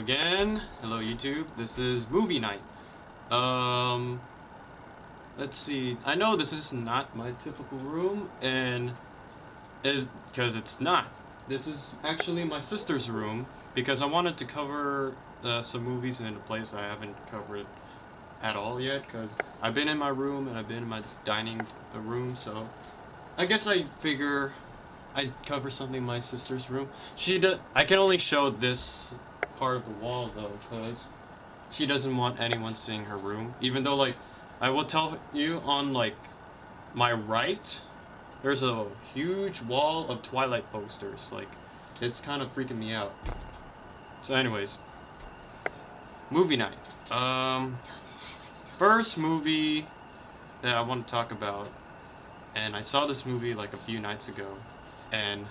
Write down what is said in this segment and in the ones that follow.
again. Hello YouTube. This is movie night. Um let's see. I know this is not my typical room and is because it's not. This is actually my sister's room because I wanted to cover some movies in a place I haven't covered at all yet, because I've been in my room and I've been in my dining room, so I guess I figure I'd cover something in my sister's room. I can only show this part of the wall though, because she doesn't want anyone seeing her room. Even though, like, I will tell you on, like, my right, there's a huge wall of Twilight posters. Like, it's kind of freaking me out. So anyways, movie night. First movie that I want to talk about, and I saw this movie like a few nights ago, and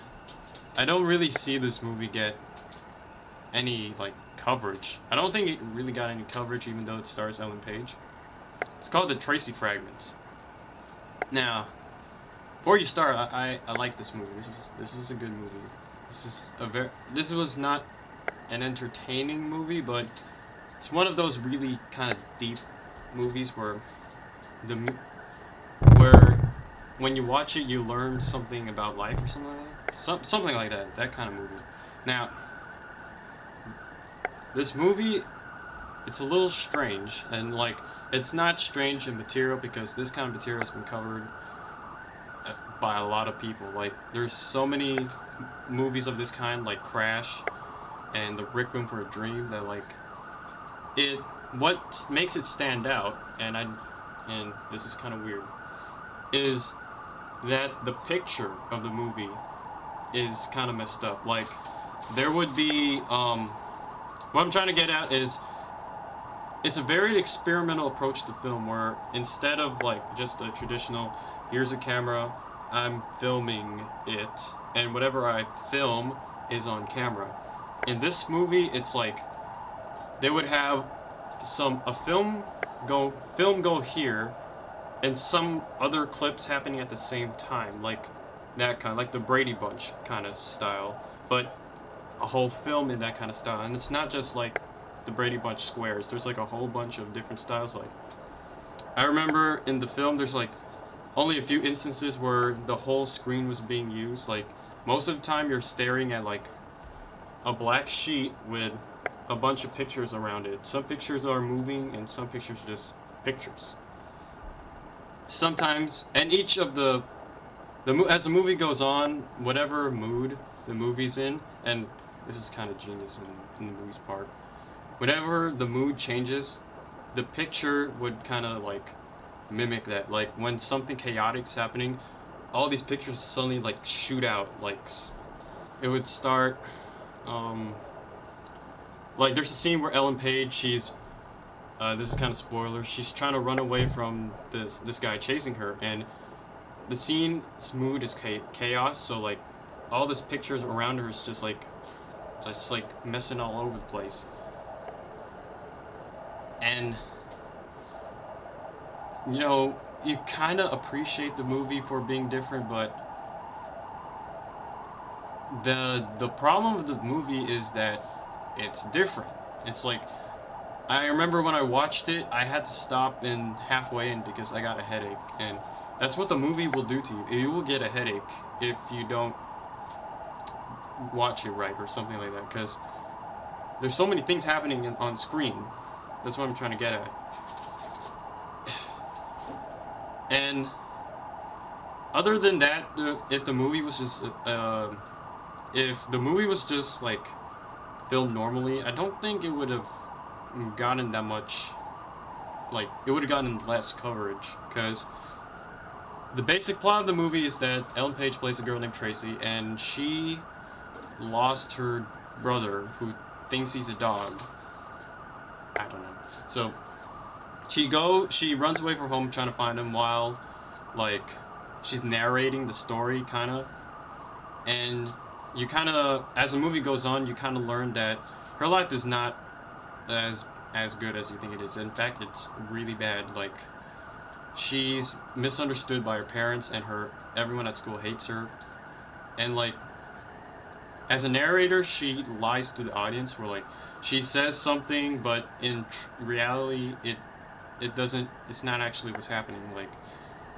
I don't really see this movie get any, like, coverage. I don't think it really got any coverage, even though it stars Ellen Page. It's called the Tracey Fragments. Now, before you start, I like this movie. This was a good movie. This was not an entertaining movie, but it's one of those really kind of deep movies where when you watch it, you learn something about life or something like that. Something like that. That kind of movie. Now, this movie, it's a little strange, and, like, it's not strange in material because this kind of material has been covered by a lot of people. Like, there's so many movies of this kind, like Crash and The Requiem for a Dream, that, like, what makes it stand out, and this is kind of weird, is that the picture of the movie is kind of messed up. Like, there would be, what I'm trying to get at is, it's a very experimental approach to film, where instead of, like, just a traditional, here's a camera, I'm filming it, and whatever I film is on camera. In this movie, it's like, they would have a film go here, and some other clips happening at the same time, like that kind, like the Brady Bunch kind of style, but a whole film in that kind of style. And it's not just like the Brady Bunch squares. There's like a whole bunch of different styles. Like, I remember in the film, there's like only a few instances where the whole screen was being used. Like, most of the time, you're staring at like a black sheet with a bunch of pictures around it. Some pictures are moving, and some pictures are just pictures. Sometimes, and each of as the movie goes on, whatever mood the movie's in, and this is kind of genius in the movie's part, whenever the mood changes, the picture would kind of, like, mimic that. Like, when something chaotic's happening, all these pictures suddenly, like, shoot out. Like, it would start, like, there's a scene where Ellen Page, she's, this is kind of spoiler, she's trying to run away from this guy chasing her, and the scene's mood is chaos, so, like, all this pictures around her is just like messing all over the place. And, you know, you kind of appreciate the movie for being different, but the problem with the movie is that it's different. It's like, I remember when I watched it, I had to stop in halfway in because I got a headache, and that's what the movie will do to you. You will get a headache if you don't watch it right or something like that, because there's so many things happening on screen. That's what I'm trying to get at. And other than that, if the movie was just like filmed normally, I don't think it would have gotten that much, like, it would have gotten less coverage, because the basic plot of the movie is that Ellen Page plays a girl named Tracy, and she lost her brother, who thinks he's a dog. I don't know. So she runs away from home trying to find him, while, like, she's narrating the story, kind of. And you kind of, as the movie goes on, you kind of learn that her life is not as good as you think it is. In fact, it's really bad. Like, she's misunderstood by her parents, and everyone at school hates her. And, like, as a narrator, she lies to the audience. Where like she says something, but in reality, it doesn't. It's not actually what's happening. Like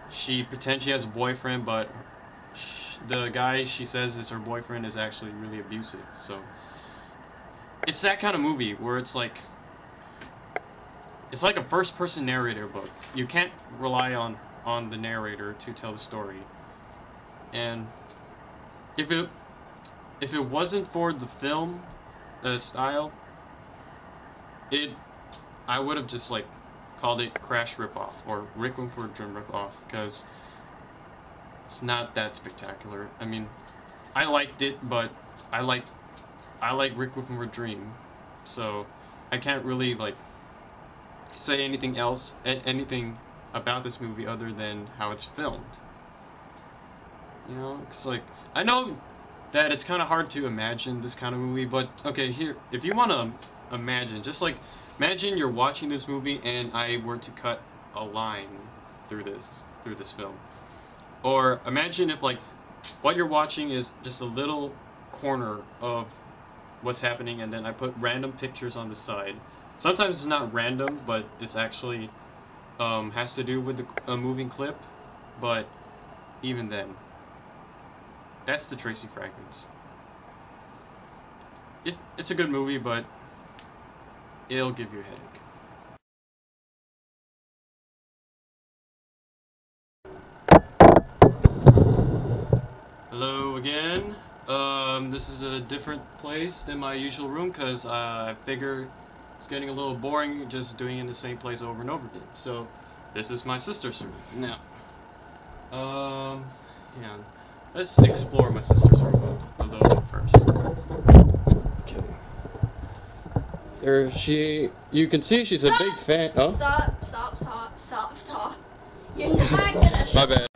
she pretends she has a boyfriend, but the guy she says is her boyfriend is actually really abusive. So it's that kind of movie where it's like a first-person narrator book. You can't rely on the narrator to tell the story. And if it wasn't for the film style, I would have just like called it Crash Ripoff or Requiem for a Dream Ripoff, because it's not that spectacular. I mean, I liked it, but I like Requiem for a Dream, so I can't really like say anything else, anything about this movie other than how it's filmed. You know, it's like, I know that it's kind of hard to imagine this kind of movie, but okay, here, if you want to imagine, just like, imagine you're watching this movie and I were to cut a line through this film. Or imagine if like what you're watching is just a little corner of what's happening, and then I put random pictures on the side. Sometimes it's not random, but it's actually has to do with a moving clip. But even then, that's the Tracey Fragments. It's a good movie, but it'll give you a headache. Hello again. This is a different place than my usual room because I figure it's getting a little boring just doing it in the same place over and over again. So this is my sister's room now. Yeah. Let's explore my sister's room a little bit first. Okay. You can see she's a big fan. Oh. Stop. You're not gonna. My bad.